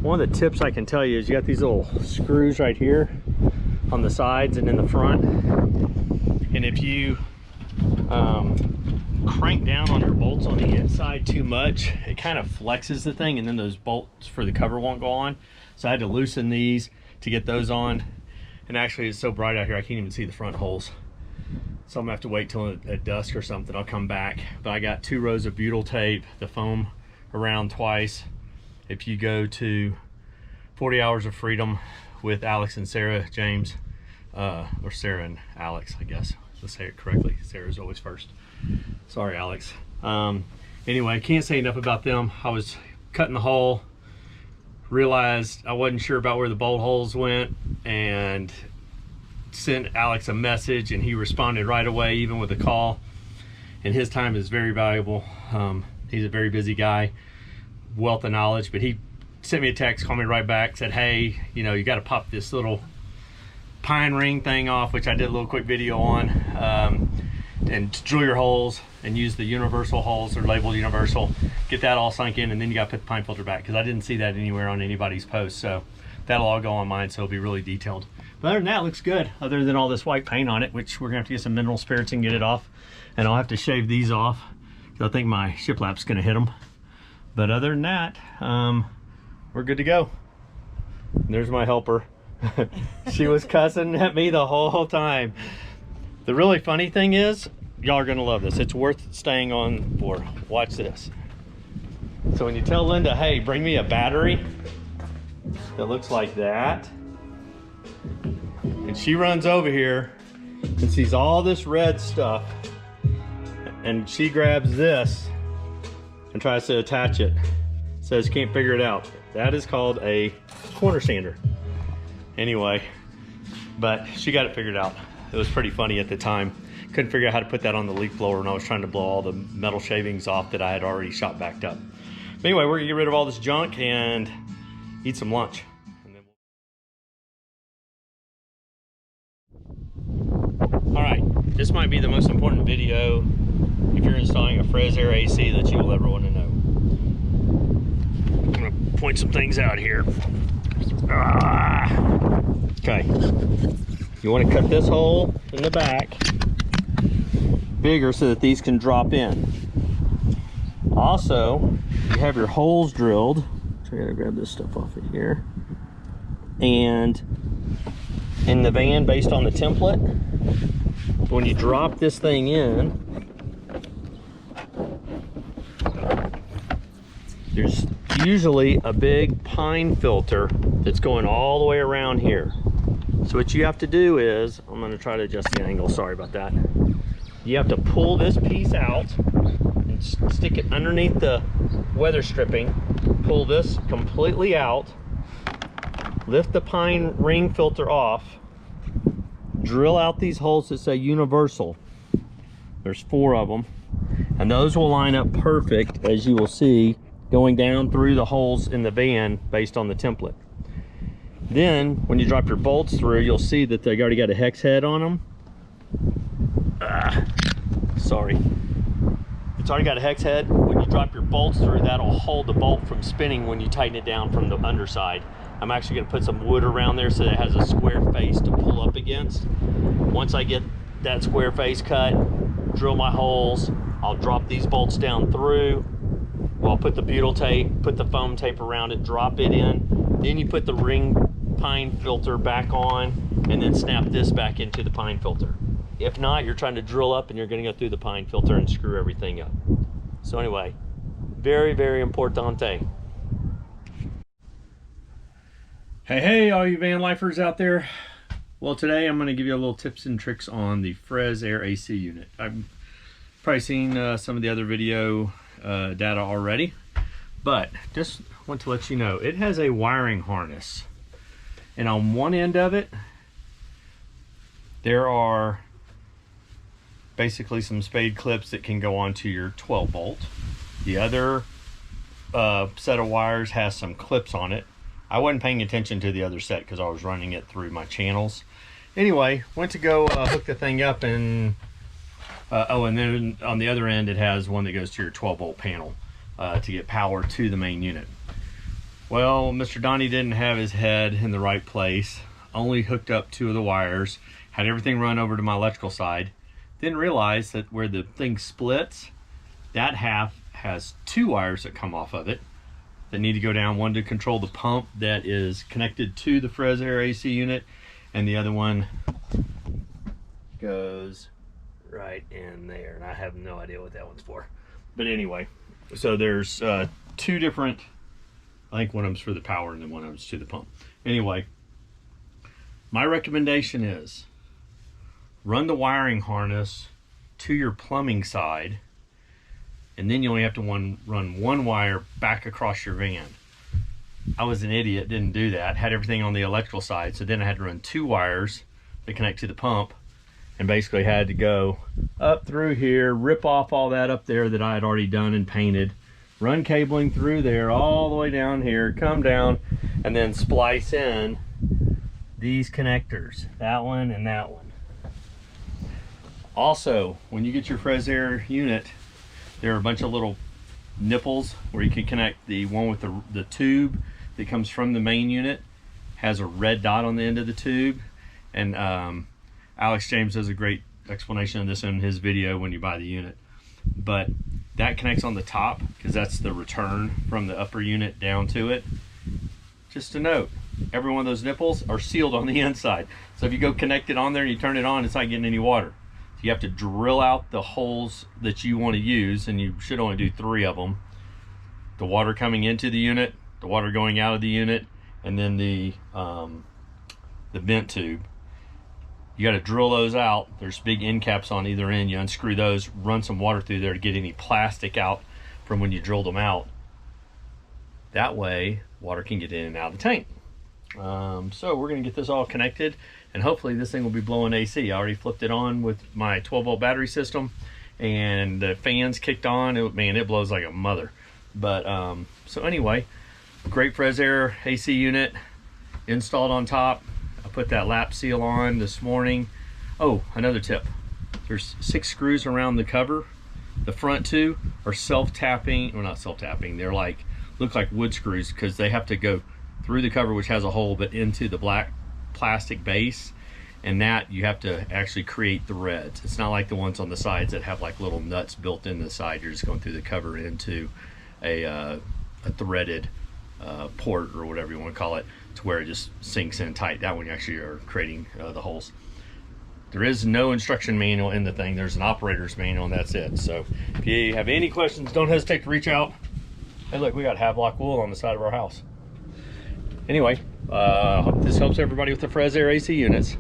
one of the tips I can tell you is you got these little screws right here on the sides and in the front. And if you crank down on your bolts on the inside too much, it kind of flexes the thing, and then those bolts for the cover won't go on. So I had to loosen these to get those on. And actually it's so bright out here I can't even see the front holes. So I'm gonna have to wait till at dusk or something. I'll come back. But I got 2 rows of butyl tape, the foam around twice. If you go to 40 Hours of Freedom with Alex and Sarah James, or Sarah and Alex, I guess. Let's say it correctly. Sarah's always first. Sorry, Alex. Anyway, I can't say enough about them. I was cutting the hole, realized I wasn't sure about where the bolt holes went, and sent Alex a message, and he responded right away, even with a call. And his time is very valuable. He's a very busy guy, wealth of knowledge, but he sent me a text, called me right back, said, hey, you know, you got to pop this little pine ring thing off, which I did a little quick video on, and drill your holes and use the universal holes. They're labeled universal. Get that all sunk in, and then you got to put the pine filter back, because I didn't see that anywhere on anybody's post. So that'll all go on mine, so it'll be really detailed. But other than that, it looks good, other than all this white paint on it, which we're gonna have to get some mineral spirits and get it off. And I'll have to shave these off, because I think my shiplap's gonna hit them. But other than that, we're good to go. And there's my helper. She was cussing at me the whole time. The really funny thing is, y'all are gonna love this. It's worth staying on for. Watch this. So when you tell Linda, hey, bring me a battery that looks like that, and she runs over here and sees all this red stuff, and she grabs this and tries to attach it, says can't figure it out. That is called a corner sander. Anyway, but she got it figured out. It was pretty funny at the time. Couldn't figure out how to put that on the leaf blower when I was trying to blow all the metal shavings off that I had already shot backed up. But anyway, we're gonna get rid of all this junk and eat some lunch. All right, this might be the most important video if you're installing a Fresair AC that you will ever want to know. I'm gonna point some things out here. Okay, you want to cut this hole in the back bigger so that these can drop in. Also, you have your holes drilled. So I gotta grab this stuff off of here. And in the van, based on the template, when you drop this thing in, there's usually a big pine filter that's going all the way around here. So what you have to do is, I'm going to try to adjust the angle, sorry about that. You have to pull this piece out and stick it underneath the weather stripping, pull this completely out, lift the pine ring filter off, drill out these holes that say universal. There's 4 of them, and those will line up perfect, as you will see, going down through the holes in the van based on the template. Then when you drop your bolts through, you'll see that they already got a hex head on them. Sorry, it's already got a hex head. When you drop your bolts through, that'll hold the bolt from spinning when you tighten it down from the underside. I'm actually going to put some wood around there so that it has a square face to pull up against. Once I get that square face cut, drill my holes, I'll drop these bolts down through. Well, I'll put the butyl tape, put the foam tape around it, drop it in. Then you put the ring pine filter back on, and then snap this back into the pine filter. If not, you're trying to drill up and you're going to go through the pine filter and screw everything up. So anyway, very, very importante. Hey, all you van lifers out there. Well, today I'm going to give you a little tips and tricks on the Fresair AC unit. I've probably seen some of the other video data already, but just want to let you know it has a wiring harness, and on one end of it there are basically some spade clips that can go onto your 12 volt. The other set of wires has some clips on it. I wasn't paying attention to the other set because I was running it through my channels. Anyway, went to go hook the thing up, and and then on the other end it has one that goes to your 12 volt panel to get power to the main unit. Well, Mr. Donnie didn't have his head in the right place, only hooked up 2 of the wires, had everything run over to my electrical side, didn't realize that where the thing splits, that half has 2 wires that come off of it that need to go down, one to control the pump that is connected to the Fresair AC unit, and the other one goes right in there, and I have no idea what that one's for. But anyway, so there's 2 different, I think one of them's for the power and then one of them's to the pump. Anyway, my recommendation is run the wiring harness to your plumbing side, and then you only have to run 1 wire back across your van. I was an idiot, didn't do that, had everything on the electrical side, so then I had to run 2 wires that connect to the pump, and basically had to go up through here, rip off all that up there that I had already done and painted, run cabling through there all the way down here, come down, and then splice in these connectors, that one and that one. Also, when you get your Fresair unit, there are a bunch of little nipples where you can connect. The one with the tube that comes from the main unit has a red dot on the end of the tube, and Alex James does a great explanation of this in his video when you buy the unit. But that connects on the top because that's the return from the upper unit down to it. Just a note, every one of those nipples are sealed on the inside, so if you go connect it on there and you turn it on, it's not getting any water. You have to drill out the holes that you want to use, and you should only do 3 of them. The water coming into the unit, the water going out of the unit, and then the vent tube. You got to drill those out. There's big end caps on either end. You unscrew those, run some water through there to get any plastic out from when you drilled them out. That way, water can get in and out of the tank. So we're going to get this all connected, and hopefully this thing will be blowing AC. I already flipped it on with my 12-volt battery system, and the fans kicked on. Man, it blows like a mother. But so anyway, great Fresair AC unit installed on top. I put that lap seal on this morning. Oh, another tip. There's 6 screws around the cover. The front 2 are self-tapping, or not self-tapping, they're like, look like wood screws, because they have to go through the cover, which has a hole, but into the black plastic base, and that you have to actually create threads. It's not like the ones on the sides that have like little nuts built into the side. You're just going through the cover into a threaded port, or whatever you want to call it, to where it just sinks in tight. That one you actually are creating the holes. There is no instruction manual in the thing. There's an operator's manual, and that's it. So if you have any questions, don't hesitate to reach out. Hey, look, we got Havelock wool on the side of our house. Anyway, hope this helps everybody with the Fresair AC units.